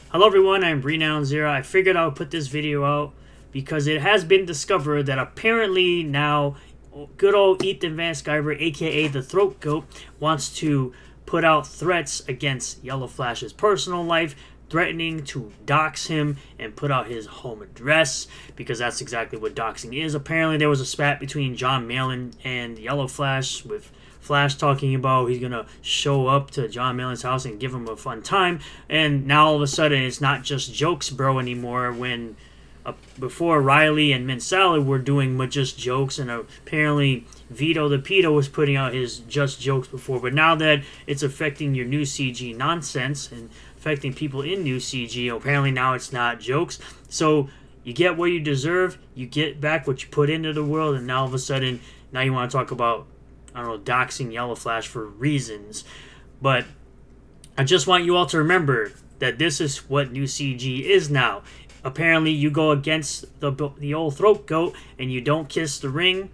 Hello everyone, I'm Renown Zero. I figured I would put this video out because it has been discovered that apparently now good old Ethan Van Sciver, aka the Throat Goat, wants to put out threats against YellowFlash's personal life, threatening to dox him and put out his home address, because that's exactly what doxing is. Apparently there was a spat between John Malin and YellowFlash, with Flash talking about he's gonna show up to John Malin's house and give him a fun time, and now all of a sudden it's not just jokes, bro, anymore. When before Riley and Mint Salad were doing just jokes, and apparently Vito the Pedo was putting out his just jokes before, but now that it's affecting your new CG nonsense and affecting people in new CG, apparently now it's not jokes. So you get what you deserve, you get back what you put into the world, and now all of a sudden now you want to talk about, I don't know, doxing YellowFlash for reasons. But I just want you all to remember that this is what new CG is now. Apparently you go against the old Throat Goat and you don't kiss the ring.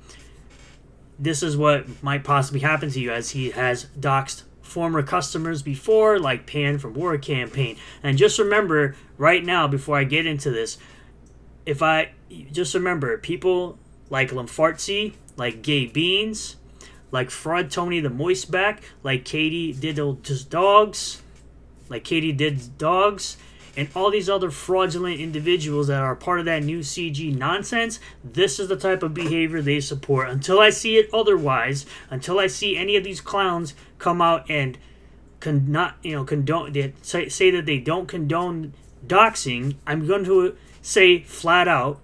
This is what might possibly happen to you, as he has doxed former customers before, like Pan from War Campaign. And just remember right now, before I get into this, just remember people like Lamfartsy, like Gay Beans, like Fraud Tony the Moistback, like Katie Diddle's Dogs, and all these other fraudulent individuals that are part of that new CG nonsense. This is the type of behavior they support. Until I see it otherwise, until I see any of these clowns come out and say that they don't condone doxing, I'm going to say flat out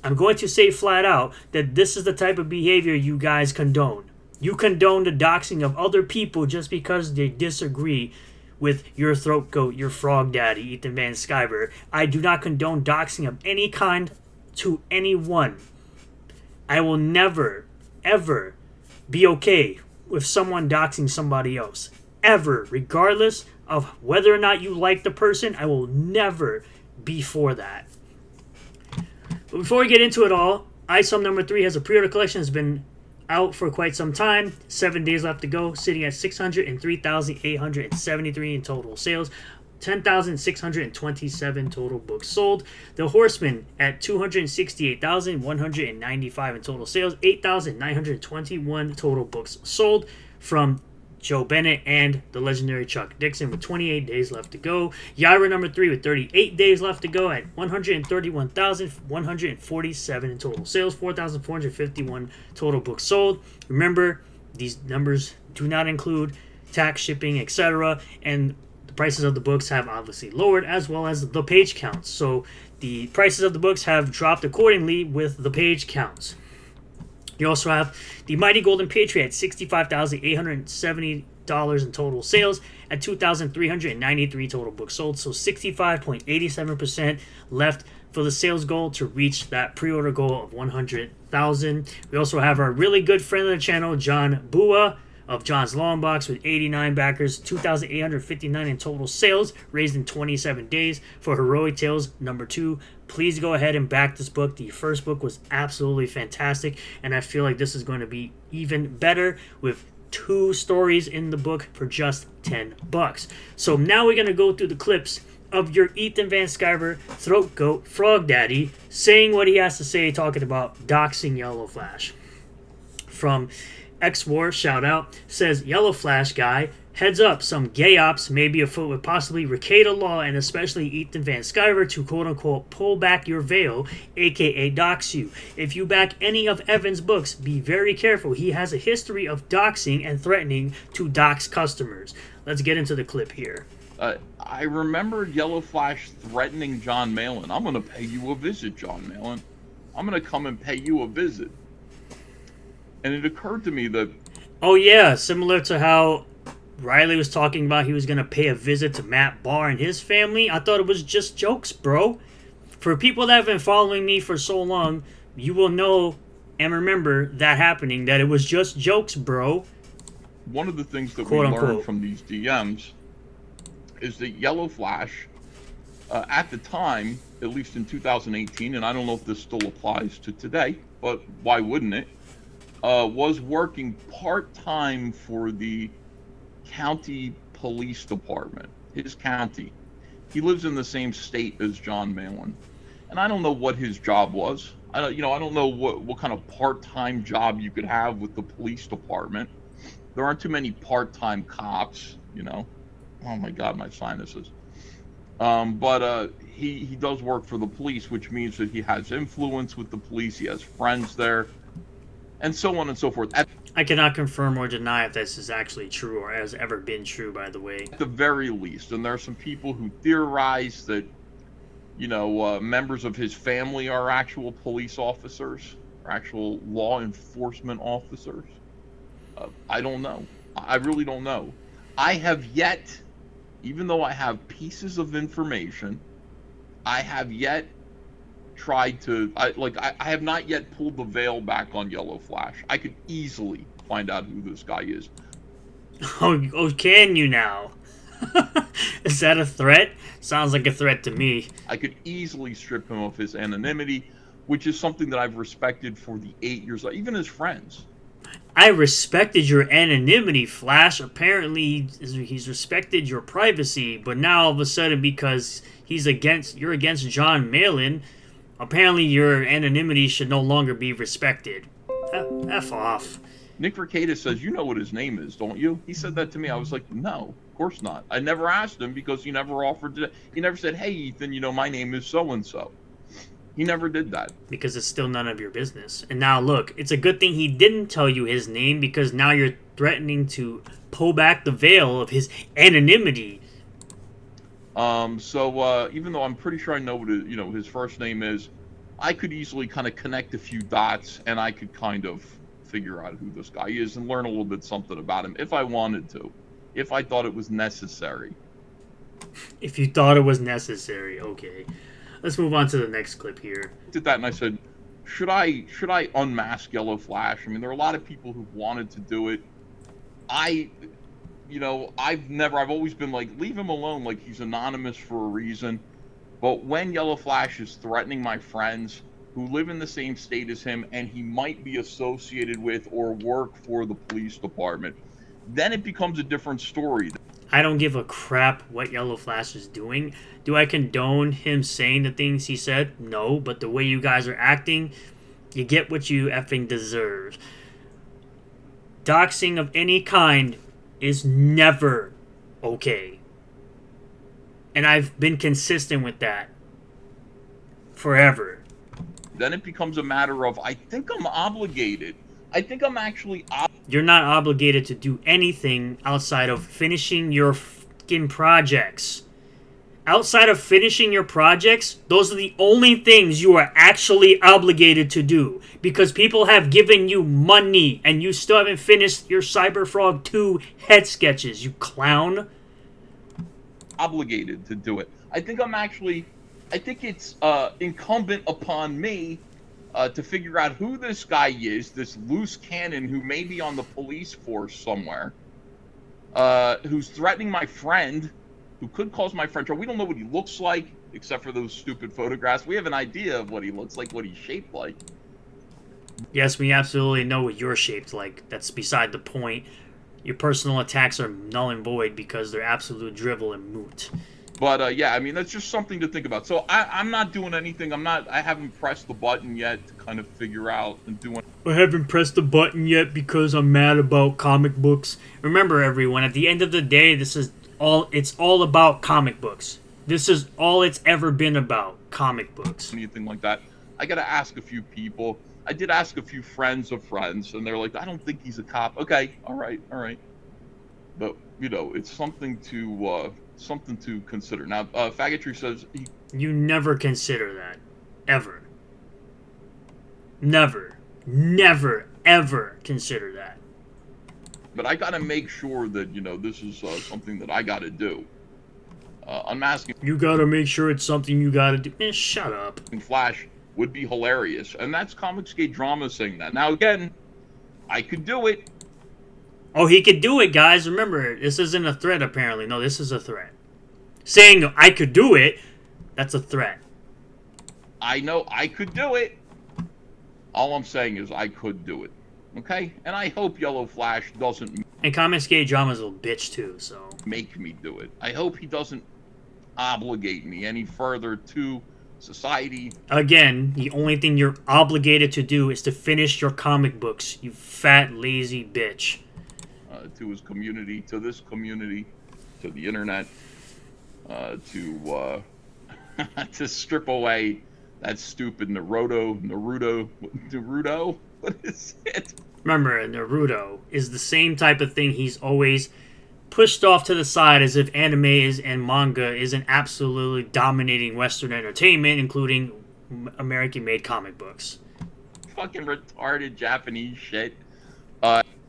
that this is the type of behavior you guys condone. You condone the doxing of other people just because they disagree with your Throat Goat, your Frog Daddy, Ethan Van Sciver. I do not condone doxing of any kind to anyone. I will never, ever be okay with someone doxing somebody else. Ever. Regardless of whether or not you like the person, I will never be for that. But before we get into it all, ISOM number 3 has a pre-order collection. It's been out for quite some time. 7 days left to go, sitting at 603,873 in total sales, 10,627 total books sold. The Horseman at 268,195 in total sales, 8,921 total books sold from Joe Bennett and the legendary Chuck Dixon, with 28 days left to go. Yaira number 3 with 38 days left to go at 131,147 in total sales, 4,451 total books sold. Remember, these numbers do not include tax, shipping, etc., and the prices of the books have obviously lowered, as well as the page counts. So the prices of the books have dropped accordingly with the page counts. You also have the Mighty Golden Patriot at $65,870 in total sales at 2,393 total books sold. So 65.87% left for the sales goal to reach that pre-order goal of 100,000. We also have our really good friend of the channel, John Bua, of John's Long Box, with 89 backers, 2,859 in total sales, raised in 27 days for Heroic Tales number 2. Please go ahead and back this book. The first book was absolutely fantastic, and I feel like this is going to be even better with 2 stories in the book for just $10. So now we're going to go through the clips of your Ethan Van Sciver, Throat Goat, Frog Daddy, saying what he has to say, talking about doxing YellowFlash. From X-War, shout out, says, YellowFlash guy, heads up, some gay ops may be afoot with possibly Ricada Law and especially Ethan Van Sciver to quote-unquote pull back your veil, aka dox you. If you back any of Evan's books, be very careful. He has a history of doxing and threatening to dox customers. Let's get into the clip here. I remember YellowFlash threatening John Malin. I'm going to pay you a visit, John Malin. I'm going to come and pay you a visit. And it occurred to me that... Oh yeah, similar to how Riley was talking about he was going to pay a visit to Matt Barr and his family. I thought it was just jokes, bro. For people that have been following me for so long, you will know and remember that happening, that it was just jokes, bro. One of the things that Quote, we unquote. learned from these DMs is that YellowFlash, at the time, at least in 2018, and I don't know if this still applies to today, but why wouldn't it, was working part-time for the county police department, his county. He lives in the same state as John Malin, and I don't know what his job was. I don't know what kind of part-time job you could have with the police department. There aren't too many part-time cops, you know. Oh my God, my sinuses. But he does work for the police, which means that he has influence with the police. He has friends there, and so on and so forth. I cannot confirm or deny if this is actually true or has ever been true, by the way. At the very least, and there are some people who theorize that, you know, members of his family are actual police officers, or actual law enforcement officers. I don't know. I really don't know. I have yet, even though I have pieces of information, I have yet tried to, I have not yet pulled the veil back on YellowFlash. I could easily find out who this guy is. Oh, can you now? Is that a threat? Sounds like a threat to me. I could easily strip him of his anonymity, which is something that I've respected for the 8 years, even as friends. I respected your anonymity, Flash. Apparently, he's respected your privacy, but now all of a sudden, because you're against John Malin, apparently your anonymity should no longer be respected. F off. Nick Rekieta says, you know what his name is, don't you? He said that to me. I was like, no, of course not. I never asked him because he never offered to. He never said, hey, Ethan, you know, my name is so-and-so. He never did that. Because it's still none of your business. And now, look, it's a good thing he didn't tell you his name, because now you're threatening to pull back the veil of his anonymity. So even though I'm pretty sure I know what his first name is, I could easily kind of connect a few dots, and I could kind of figure out who this guy is and learn a little bit something about him if I wanted to, if I thought it was necessary. If you thought it was necessary, okay. Let's move on to the next clip here. I did that and I said, should I unmask YellowFlash? I mean, there are a lot of people who've wanted to do it. I've always been like, leave him alone, like he's anonymous for a reason. But when YellowFlash is threatening my friends who live in the same state as him and he might be associated with or work for the police department, then it becomes a different story. I don't give a crap what YellowFlash is doing. Do I condone him saying the things he said? No, but the way you guys are acting, you get what you effing deserve. Doxing of any kind is never okay. And I've been consistent with that forever. Then it becomes a matter of, I think I'm obligated. I think I'm actually You're not obligated to do anything outside of finishing your fucking projects. Outside of finishing your projects, those are the only things you are actually obligated to do. Because people have given you money and you still haven't finished your Cyberfrog 2 head sketches, you clown. Obligated to do it. I think it's incumbent upon me to figure out who this guy is, this loose cannon who may be on the police force somewhere, who's threatening my friend, who could cause my friend trouble. We don't know what he looks like, except for those stupid photographs. We have an idea of what he looks like, what he's shaped like. Yes, we absolutely know what you're shaped like. That's beside the point. Your personal attacks are null and void because they're absolute drivel and moot. But, yeah, I mean, that's just something to think about. So I'm not doing anything. I haven't pressed the button yet to kind of figure out and do it. I haven't pressed the button yet because I'm mad about comic books. Remember, everyone, at the end of the day, it's all about comic books. This is all it's ever been about, comic books. Anything like that. I got to ask a few people. I did ask a few friends of friends, and they're like, I don't think he's a cop. Okay, all right. But, it's something to consider. Now, Faggotry says... You never consider that. Ever. Never, ever consider that. But I got to make sure that, this is something that I got to do. Unmasking... You got to make sure it's something you got to do. Shut up. Flash would be hilarious. And that's Comicsgate Drama saying that. Now, again, I could do it. Oh, he could do it, guys. Remember, this isn't a threat, apparently. No, this is a threat. Saying I could do it, that's a threat. I know I could do it. All I'm saying is I could do it. Okay? And I hope YellowFlash doesn't... And Comicsgate Drama's a little bitch, too, so... make me do it. I hope he doesn't obligate me any further to society. Again, the only thing you're obligated to do is to finish your comic books, you fat, lazy bitch. To his community, to this community, to the internet, to strip away that stupid Naruto. What is it? Remember, Naruto is the same type of thing he's always pushed off to the side, as if anime and manga is an absolutely dominating Western entertainment, including American-made comic books. Fucking retarded Japanese shit.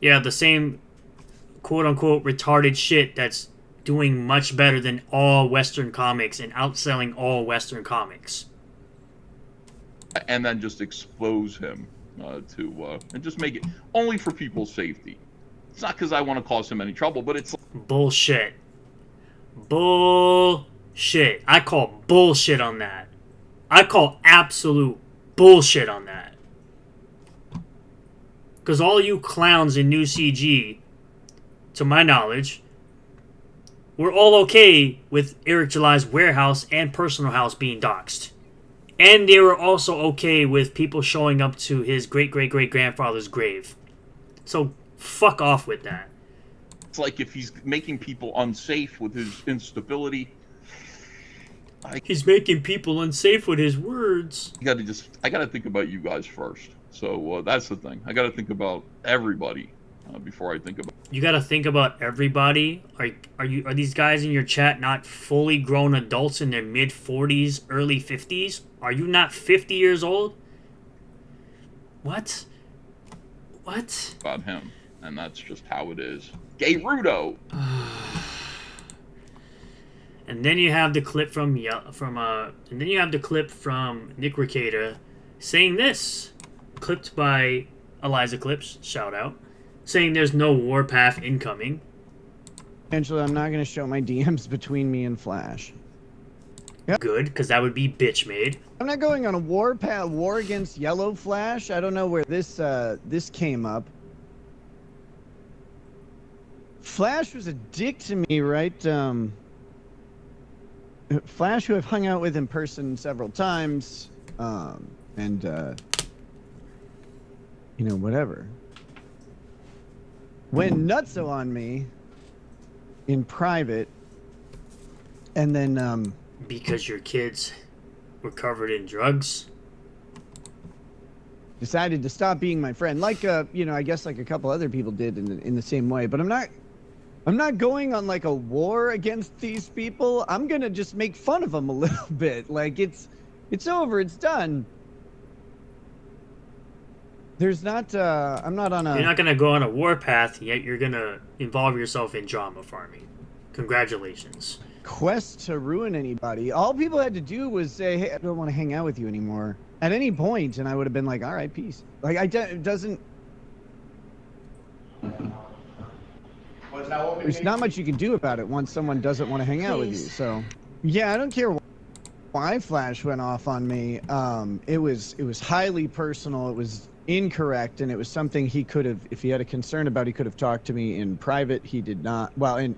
Yeah, the same quote-unquote retarded shit that's doing much better than all Western comics and outselling all Western comics. And then just expose him and just make it only for people's safety. It's not because I want to cause him any trouble, but it's bullshit. Bullshit. I call bullshit on that. I call absolute bullshit on that. Because all you clowns in New CG, to my knowledge, were all okay with Eric July's warehouse and personal house being doxxed. And they were also okay with people showing up to his great-great-great-grandfather's grave. So, fuck off with that. It's like if he's making people unsafe with his instability. He's making people unsafe with his words. I gotta think about you guys first. So that's the thing. I gotta think about everybody before I think about. You gotta think about everybody. Are these guys in your chat not fully grown adults in their mid-40s, early 50s? Are you not 50 years old? What? About him, and that's just how it is. Gay Rudo. And then you have the clip from Nick Ricada saying this, clipped by Eliza Clips, shout out, saying there's no Warpath incoming. Angela, I'm not going to show my DMs between me and Flash. Yep. Good, because that would be bitch made. I'm not going on a war against YellowFlash. I don't know where this came up. Flash was a dick to me, right? Flash, who I've hung out with in person several times, and you know, whatever. Went nutso on me in private, and then because your kids were covered in drugs, decided to stop being my friend, like you know, I guess like a couple other people did in the same way. But I'm not going on like a war against these people. I'm gonna just make fun of them a little bit. Like it's over, it's done. There's not I'm not on a. You're not gonna go on a warpath, yet you're gonna involve yourself in drama farming. Congratulations. Quest to ruin anybody. All people had to do was say, "Hey, I don't want to hang out with you anymore." At any point, and I would have been like, "All right, peace." Like it doesn't. There's not much you can do about it once someone doesn't want to hang out with you. So, yeah, I don't care why Flash went off on me. It was highly personal. It was incorrect, and it was something he could have, if he had a concern about, he could have talked to me in private. He did not. Well, and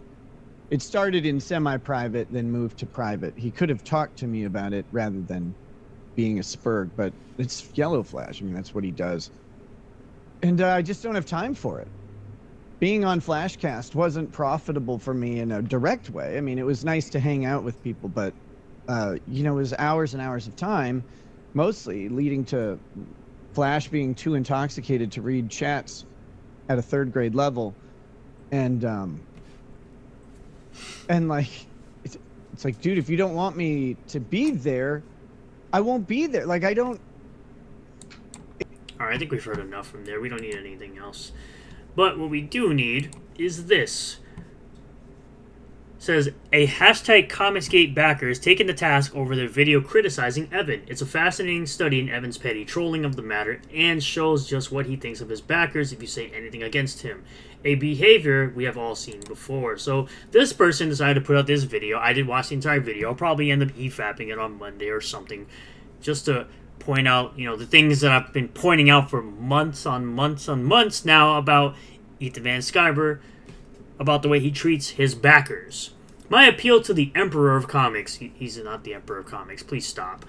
it started in semi-private, then moved to private. He could have talked to me about it rather than being a spurg, but it's YellowFlash. I mean, that's what he does. And I just don't have time for it. Being on Flashcast wasn't profitable for me in a direct way. I mean, it was nice to hang out with people, but, you know, it was hours and hours of time, mostly leading to Flash being too intoxicated to read chats at a 3rd grade level. And like, it's like, dude, if you don't want me to be there, I won't be there. Like, I don't. All right, I think we've heard enough from there. We don't need anything else. But what we do need is this. It says, a hashtag Comicsgate backer is taking the task over their video criticizing Evan. It's a fascinating study in Evan's petty trolling of the matter and shows just what he thinks of his backers if you say anything against him. A behavior we have all seen before. So this person decided to put out this video. I did watch the entire video. I'll probably end up e-fapping it on Monday or something, just to point out, you know, the things that I've been pointing out for months on months now about Ethan Van Sciver, about the way he treats his backers. My appeal to the Emperor of Comics. He's not the Emperor of Comics. Please stop.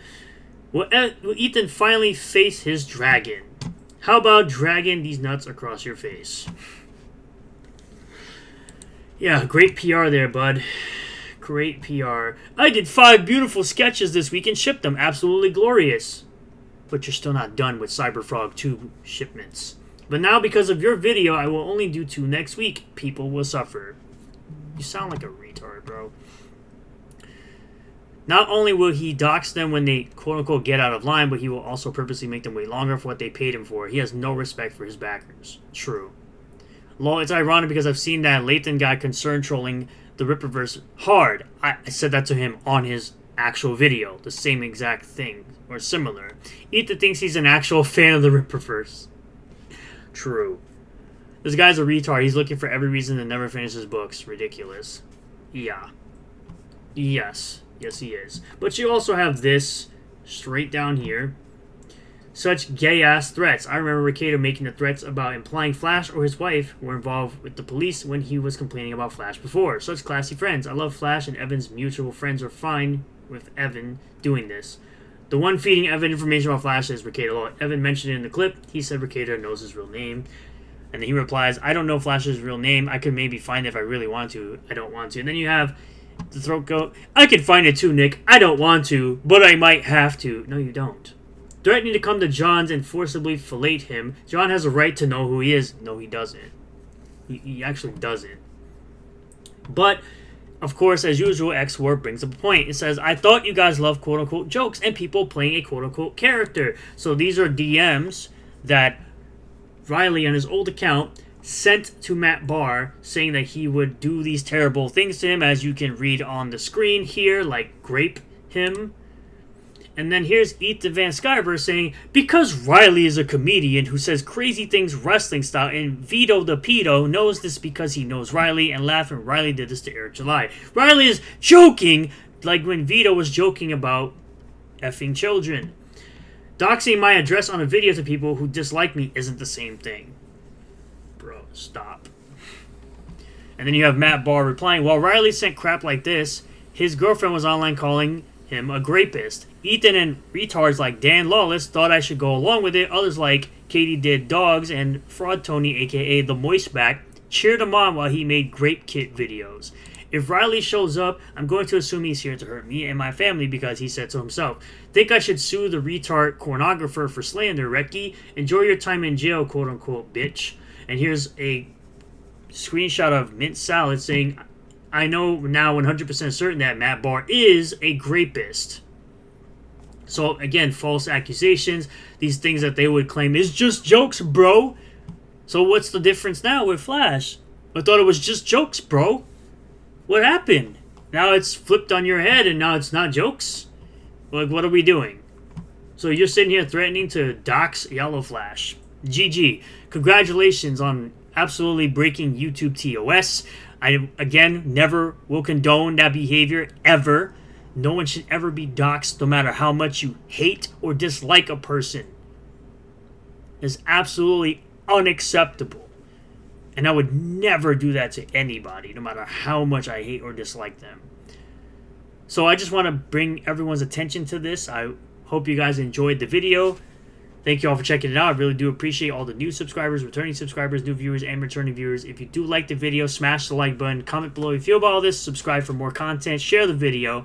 Will Ethan finally face his dragon? How about dragging these nuts across your face? Yeah, great PR there, bud. Great PR. I did 5 beautiful sketches this week and shipped them. Absolutely glorious. But you're still not done with Cyberfrog 2 shipments. But now, because of your video, I will only do 2 next week. People will suffer. You sound like a retard, bro. Not only will he dox them when they quote-unquote get out of line, but he will also purposely make them wait longer for what they paid him for. He has no respect for his backers. True. Lol, it's ironic because I've seen that Lathan guy concerned trolling the Rippaverse hard. I said that to him on his actual video. The same exact thing, or similar. Ethan thinks he's an actual fan of the Rippaverse. True. This guy's a retard. He's looking for every reason to never finish his books. Ridiculous. Yeah. Yes. Yes, he is. But you also have this straight down here. Such gay-ass threats. I remember Ricardo making the threats about implying Flash or his wife were involved with the police when he was complaining about Flash before. Such classy friends. I love Flash, and Evan's mutual friends are fine with Evan doing this. The one feeding Evan information about Flash is Ricardo. Evan mentioned it in the clip. He said Ricardo knows his real name. And then he replies, I don't know Flash's real name. I could maybe find it if I really want to. I don't want to. And then you have the throat goat. I could find it too, Nick. I don't want to, but I might have to. No, you don't. Threatening to come to John's and forcibly fillet him. John has a right to know who he is. No, he doesn't. He actually doesn't. But, of course, as usual, X-Warp brings up a point. It says, I thought you guys love quote-unquote jokes and people playing a quote-unquote character. So these are DMs that Riley, on his old account, sent to Matt Barr, saying that he would do these terrible things to him, as you can read on the screen here, like grape him. And then here's Ethan Van Sciver saying, because Riley is a comedian who says crazy things wrestling style, and Vito the Pedo knows this because he knows Riley, and laughing Riley did this to Eric July. Riley is joking, like when Vito was joking about effing children. Doxing my address on a video to people who dislike me isn't the same thing. Bro, stop. And then you have Matt Barr replying, while Riley sent crap like this, his girlfriend was online calling him a grapist. Ethan and retards like Dan Lawless thought I should go along with it. Others like Katie Did Dogs and Fraud Tony, aka the Moistback, cheered him on while he made Grape Kit videos. If Riley shows up, I'm going to assume he's here to hurt me and my family because he said so himself. Think I should sue the retard pornographer for slander, Reki? Enjoy your time in jail, quote-unquote, bitch. And here's a screenshot of Mint Salad saying, I know now 100% certain that Matt Barr is a grapist. So, again, false accusations. These things that they would claim is just jokes, bro. So what's the difference now with Flash? I thought it was just jokes, bro. What happened? Now it's flipped on your head and now it's not jokes? Like, what are we doing? So you're sitting here threatening to dox YellowFlash. GG. Congratulations on absolutely breaking YouTube TOS. I, again, never will condone that behavior, ever. No one should ever be doxxed, no matter how much you hate or dislike a person. It's absolutely unacceptable. And I would never do that to anybody, no matter how much I hate or dislike them. So I just want to bring everyone's attention to this. I hope you guys enjoyed the video. Thank you all for checking it out. I really do appreciate all the new subscribers, returning subscribers, new viewers, and returning viewers. If you do like the video, smash the like button. Comment below how you feel about all this. Subscribe for more content. Share the video.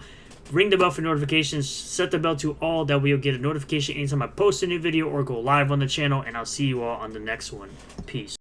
Ring the bell for notifications. Set the bell to all. That way you'll get a notification anytime I post a new video or go live on the channel. And I'll see you all on the next one. Peace.